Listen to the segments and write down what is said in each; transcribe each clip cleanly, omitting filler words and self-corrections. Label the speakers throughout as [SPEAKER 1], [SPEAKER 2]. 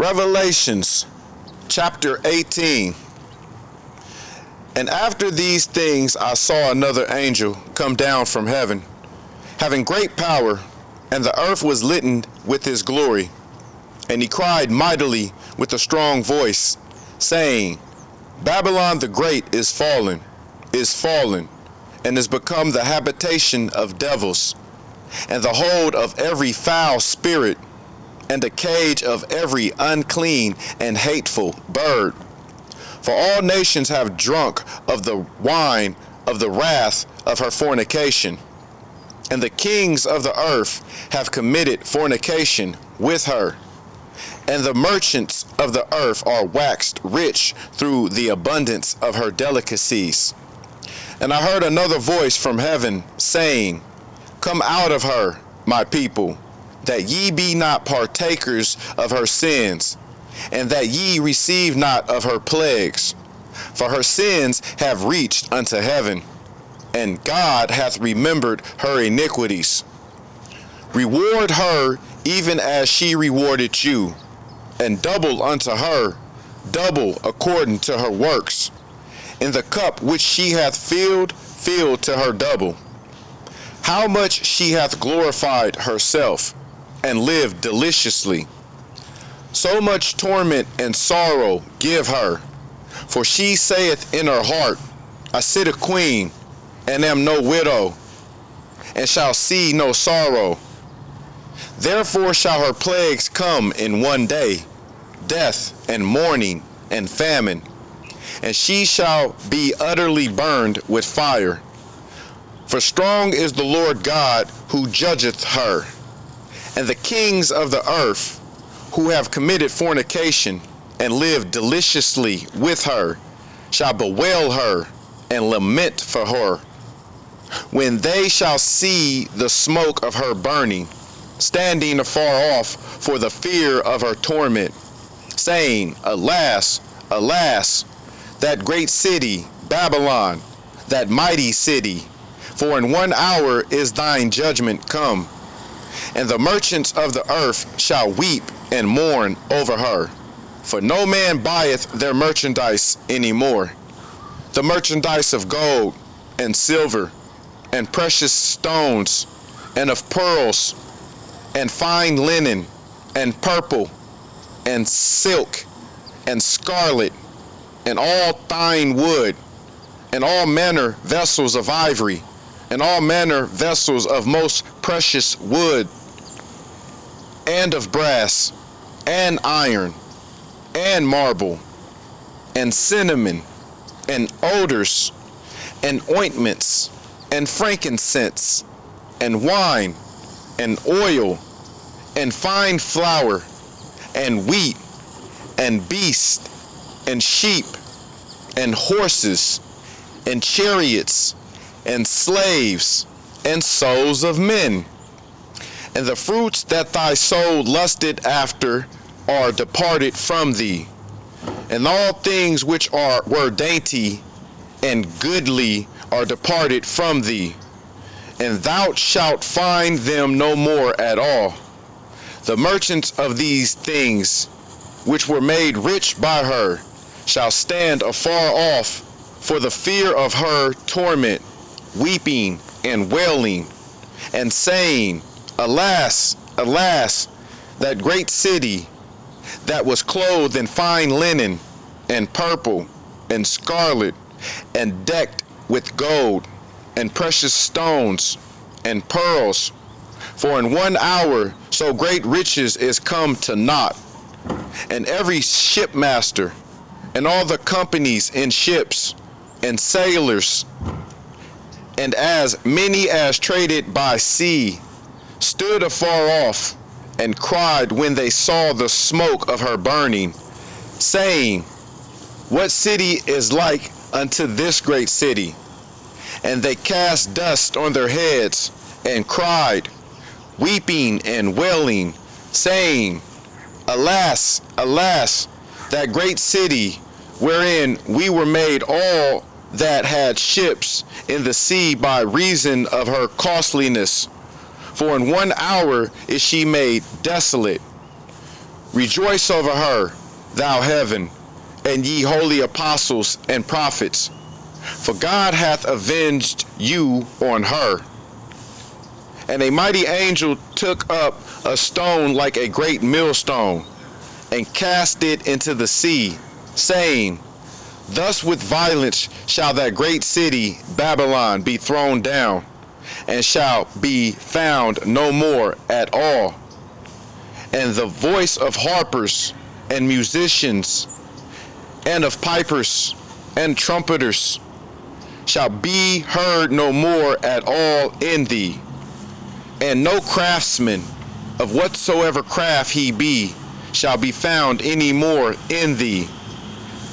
[SPEAKER 1] Revelations chapter 18. And after these things I saw another angel come down from heaven, having great power, and the earth was litten with his glory. And he cried mightily with a strong voice, saying, Babylon the great is fallen, and is become the habitation of devils, and the hold of every foul spirit, and a cage of every unclean and hateful bird. For all nations have drunk of the wine of the wrath of her fornication, and the kings of the earth have committed fornication with her, and the merchants of the earth are waxed rich through the abundance of her delicacies. And I heard another voice from heaven saying, Come out of her, my people, that ye be not partakers of her sins, and that ye receive not of her plagues. For her sins have reached unto heaven, and God hath remembered her iniquities. Reward her even as she rewarded you, and double unto her, double according to her works. In the cup which she hath filled, fill to her double. How much she hath glorified herself, and lived deliciously. So much torment and sorrow give her, for she saith in her heart, I sit a queen, and am no widow, and shall see no sorrow. Therefore shall her plagues come in one day, death and mourning and famine, and she shall be utterly burned with fire. For strong is the Lord God who judgeth her. And the kings of the earth, who have committed fornication and lived deliciously with her, shall bewail her and lament for her, when they shall see the smoke of her burning, standing afar off for the fear of her torment, saying, Alas, alas, that great city, Babylon, that mighty city, for in 1 hour is thine judgment come. And the merchants of the earth shall weep and mourn over her, for no man buyeth their merchandise any more, the merchandise of gold and silver and precious stones and of pearls and fine linen and purple and silk and scarlet and all fine wood and all manner vessels of ivory and all manner vessels of most precious wood and of brass and iron and marble and cinnamon and odors and ointments and frankincense and wine and oil and fine flour and wheat and beast and sheep and horses and chariots and slaves and souls of men. And the fruits that thy soul lusted after are departed from thee, and all things which were dainty and goodly are departed from thee, and thou shalt find them no more at all. The merchants of these things, which were made rich by her, shall stand afar off for the fear of her torment, weeping and wailing, and saying, Alas, alas, that great city, that was clothed in fine linen, and purple, and scarlet, and decked with gold, and precious stones, and pearls. For in 1 hour so great riches is come to naught. And every shipmaster, and all the companies in ships, and sailors, and as many as traded by sea, stood afar off, and cried when they saw the smoke of her burning, saying, What city is like unto this great city? And they cast dust on their heads, and cried, weeping and wailing, saying, Alas, alas, that great city, wherein we were made all that had ships in the sea by reason of her costliness. For in 1 hour is she made desolate. Rejoice over her, thou heaven, and ye holy apostles and prophets, for God hath avenged you on her. And a mighty angel took up a stone like a great millstone, and cast it into the sea, saying, Thus with violence shall that great city Babylon be thrown down, and shall be found no more at all. And the voice of harpers and musicians, and of pipers and trumpeters, shall be heard no more at all in thee. And no craftsman, of whatsoever craft he be, shall be found any more in thee.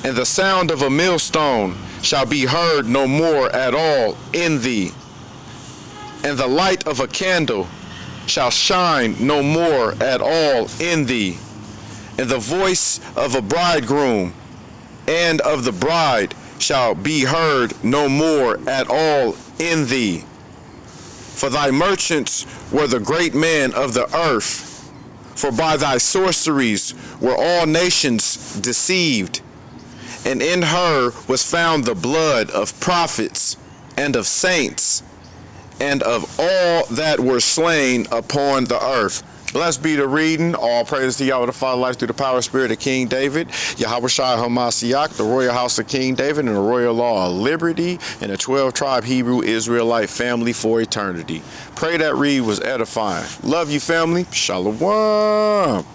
[SPEAKER 1] And the sound of a millstone shall be heard no more at all in thee. And the light of a candle shall shine no more at all in thee. And the voice of a bridegroom and of the bride shall be heard no more at all in thee. For thy merchants were the great men of the earth, for by thy sorceries were all nations deceived. And in her was found the blood of prophets and of saints and of all that were slain upon the earth. Blessed be the reading. All praise to Yahweh the Father, life through the power and spirit of King David. Yahweh Shai Hamas, the royal house of King David, and the royal law of liberty, and the 12-tribe Hebrew Israelite family for eternity. Pray that read was edifying. Love you, family. Shalom.